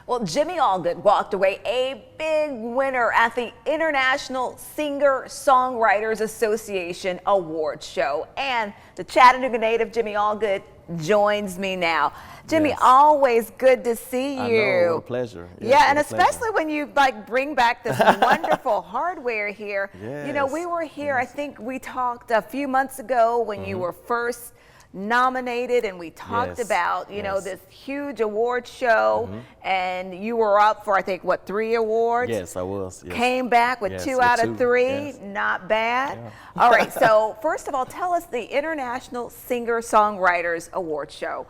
Well, Jimmy Allgood walked away a big winner at the International Singer-Songwriters Association Awards show. And the Chattanooga native Jimmy Allgood joins me now. Jimmy, Yes. Always good to see you. I know, what a pleasure. Yes, Yeah, and what a pleasure. especially when you bring back this wonderful hardware here. You know, we were here, I think we talked a few months ago when you were first nominated, and we talked about, you know, this huge award show, and you were up for, I think, what, 3 awards? Yes, I was. Yes. Came back with 2 out of 3. Yes. Not bad. Yeah. All right, so first of all, tell us the International Singer-Songwriters Award show.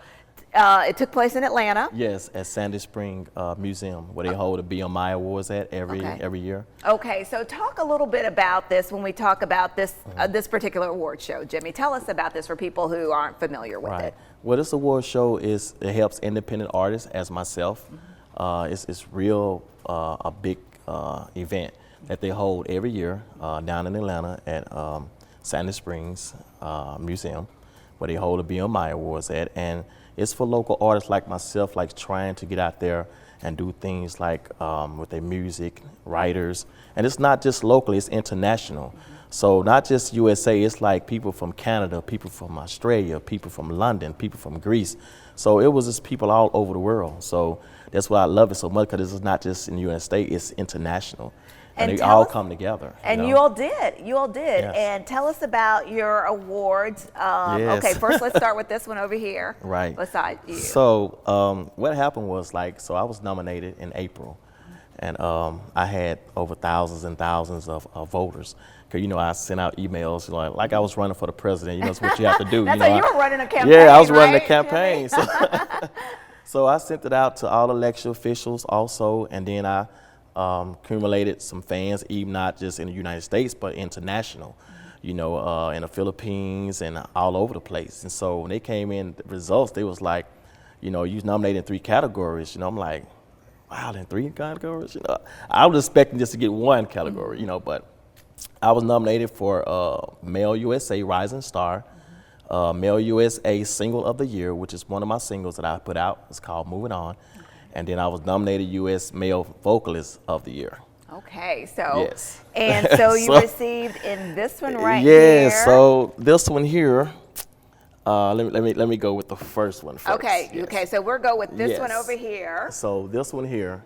It took place in Atlanta. Yes, at Sandy Spring Museum, where they hold the BMI Awards at every year. Okay, so talk a little bit about this when we talk about this this particular award show, Jimmy. Tell us about this for people who aren't familiar with it. Well, this award show it helps independent artists as myself. It's real a big event that they hold every year down in Atlanta at Sandy Springs Museum, where they hold the BMI Awards at, and it's for local artists like myself, like trying to get out there and do things like with their music, writers. And it's not just locally, it's international. So not just USA, it's like people from Canada, people from Australia, people from London, people from Greece. So it was just people all over the world. So that's why I love it so much, because this is not just in the United States, it's international. And they all come together. And you all did. Yes. And tell us about your awards. Okay, first let's start with this one over here. Right. Beside you. So what happened was, so I was nominated in April, and I had over thousands and thousands of voters. Cause you know I sent out emails like I was running for the president. You know, it's what you have to do. That's you know, how you were running a campaign. Yeah, I was running a right? campaign. So I sent it out to all election officials also, and then I accumulated some fans, even not just in the United States, but international, you know, in the Philippines and all over the place. And so when they came in, the results, they was like, you know, you nominated in 3 categories. You know, I'm like, wow, in 3 categories? You know, I was expecting just to get 1 category, you know, but I was nominated for Male USA Rising Star, Male USA Single of the Year, which is one of my singles that I put out. It's called Moving On. And then I was nominated U.S. Male Vocalist of the Year. Okay, so yes. And so you received in this one right here. here. So this one here. Let me go with the first one first. Okay, yes. okay. So we'll go with this one over here. So this one here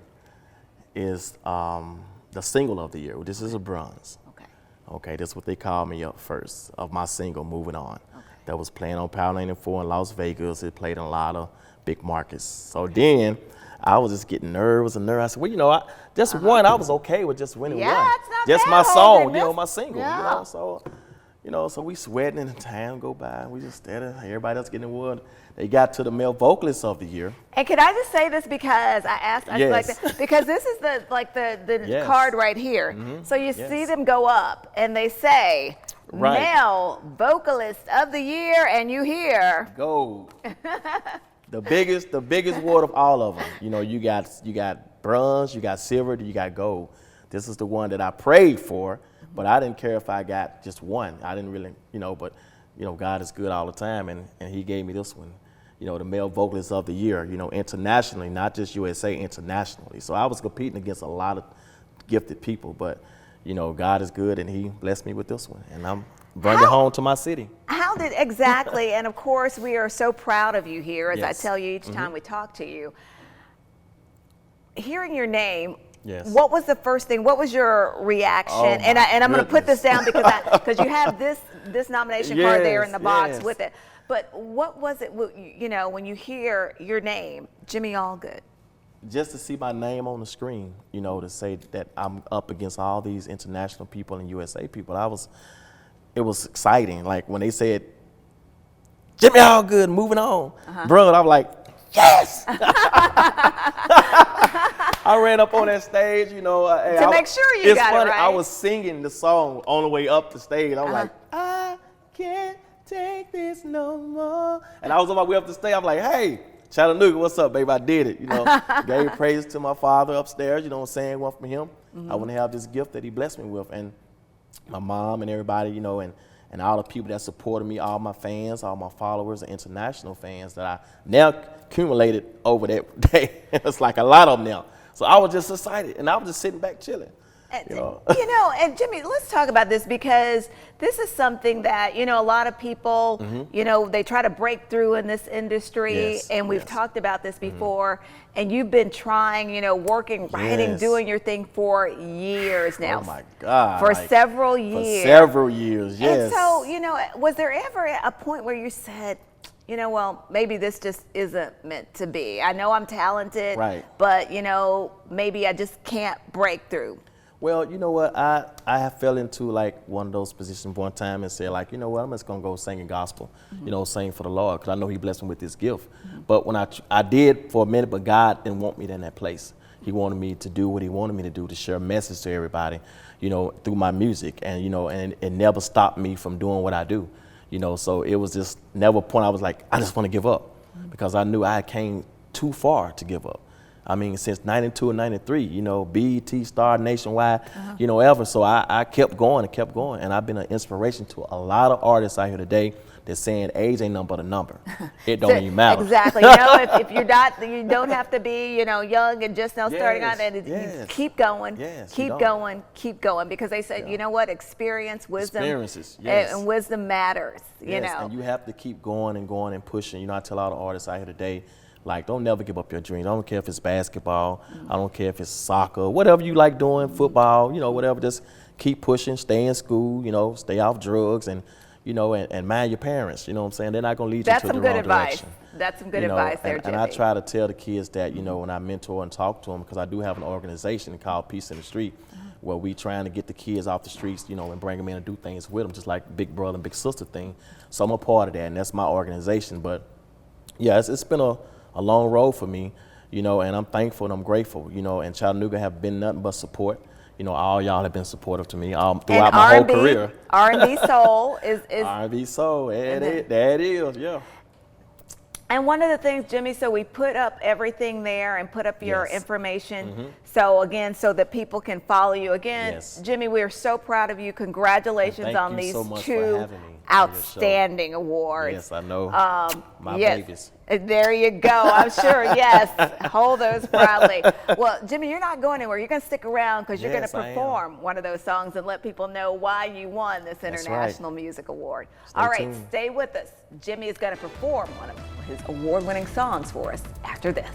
is the single of the year. This is a bronze. Okay. Okay, that's what they called me up first of my single, Moving On. Okay. That was playing on Power 94 in Las Vegas. It played in a lot of big markets. So then I was just getting nervous. I said, well, you know, just one, I was okay with just winning one. It's not just bad my song, holding you know, this. my single, you know. So we sweating and the time go by. We just steady. Everybody else getting award. They got to the Male Vocalist of the Year. And can I just say this because I asked, because this is the card right here. So you see them go up and they say, Male Vocalist of the Year, and you hear gold. The biggest award of all of them. You know, you got bronze, you got silver, you got gold. This is the one that I prayed for, but I didn't care if I got just one. I didn't really, you know, but you know, God is good all the time, and He gave me this one. You know, the Male Vocalist of the Year. You know, internationally, not just USA, internationally. So I was competing against a lot of gifted people, but you know, God is good, and He blessed me with this one, and I'm bringing it home to my city. How did exactly? And of course, we are so proud of you here, as I tell you each time we talk to you. Hearing your name, what was the first thing? What was your reaction? And I'm going to put this down because you have this nomination card there in the box with it. But what was it? You know, when you hear your name, Jimmy Allgood. Just to see my name on the screen, you know, to say that I'm up against all these international people and USA people, it was exciting. Like when they said, Jimmy Allgood, Moving On, bro, I'm like, yes! I ran up on that stage, you know. To make sure you got it right. I was singing the song on the way up the stage. I'm like, I can't take this no more. And I was on my way up the stage. I'm like, hey, Chattanooga, what's up, baby? I did it, you know. Gave praise to my father upstairs, you know what I'm saying, one from him. I wouldn't have this gift that He blessed me with. And my mom and everybody, you know, and and all the people that supported me, all my fans, all my followers, and international fans that I now accumulated over that day. It's like a lot of them now. So I was just excited, and I was just sitting back chilling. You know, and Jimmy, let's talk about this, because this is something that, you know, a lot of people, you know, they try to break through in this industry, and we've talked about this before, and you've been trying, you know, working, writing, doing your thing for years now. Oh my God. For several years. For several years, yes. And so, you know, was there ever a point where you said, you know, well, maybe this just isn't meant to be. I know I'm talented, but, you know, maybe I just can't break through. Well, you know what, I have fell into like one of those positions one time and said, like, you know what, I'm just gonna go singing gospel, you know, sing for the Lord, because I know He blessed me with this gift. But when I did for a minute, but God didn't want me in that place. He wanted me to do what He wanted me to do, to share a message to everybody, you know, through my music, and you know, and it never stopped me from doing what I do, you know. So it was just never a point I was like, I just want to give up, because I knew I came too far to give up. I mean, since 92 and 93, you know, BET, Star, Nationwide, you know, ever. So I kept going and kept going. And I've been an inspiration to a lot of artists out here today that's saying age ain't nothing but a number. It don't even matter. Exactly. You know, if you're not, you don't have to be, you know, young and just now starting out. And you keep going, keep going, keep going. Because they said, you know what, experience, wisdom, and wisdom matters, you know. And you have to keep going and going and pushing. You know, I tell all the artists out here today, like, don't never give up your dreams. I don't care if it's basketball. I don't care if it's soccer, whatever you like doing, football, you know, whatever. Just keep pushing, stay in school, you know, stay off drugs, and, you know, and mind your parents. You know what I'm saying? They're not going to lead you to the wrong direction. That's some good advice there, Jimmy. And I try to tell the kids that, you know, when I mentor and talk to them, because I do have an organization called Peace in the Street, where we trying to get the kids off the streets, you know, and bring them in and do things with them, just like Big Brother and Big Sister thing. So I'm a part of that, and that's my organization. But, yeah, it's been a long road for me, you know, and I'm thankful and I'm grateful, you know, and Chattanooga have been nothing but support. You know, all y'all have been supportive to me throughout my whole career. R&B Soul is R&B Soul, there it is, yeah. And one of the things, Jimmy, so we put up everything there and put up your information. So again, so that people can follow you. Again, Jimmy, we are so proud of you. Congratulations on these two outstanding awards. Yes, I know. My babies. There you go. I'm sure. Yes. Hold those proudly. Well, Jimmy, you're not going anywhere. You're going to stick around, because you're going to perform one of those songs and let people know why you won this International Music Award. All right. Stay with us. Jimmy is going to perform one of his award-winning songs for us after this.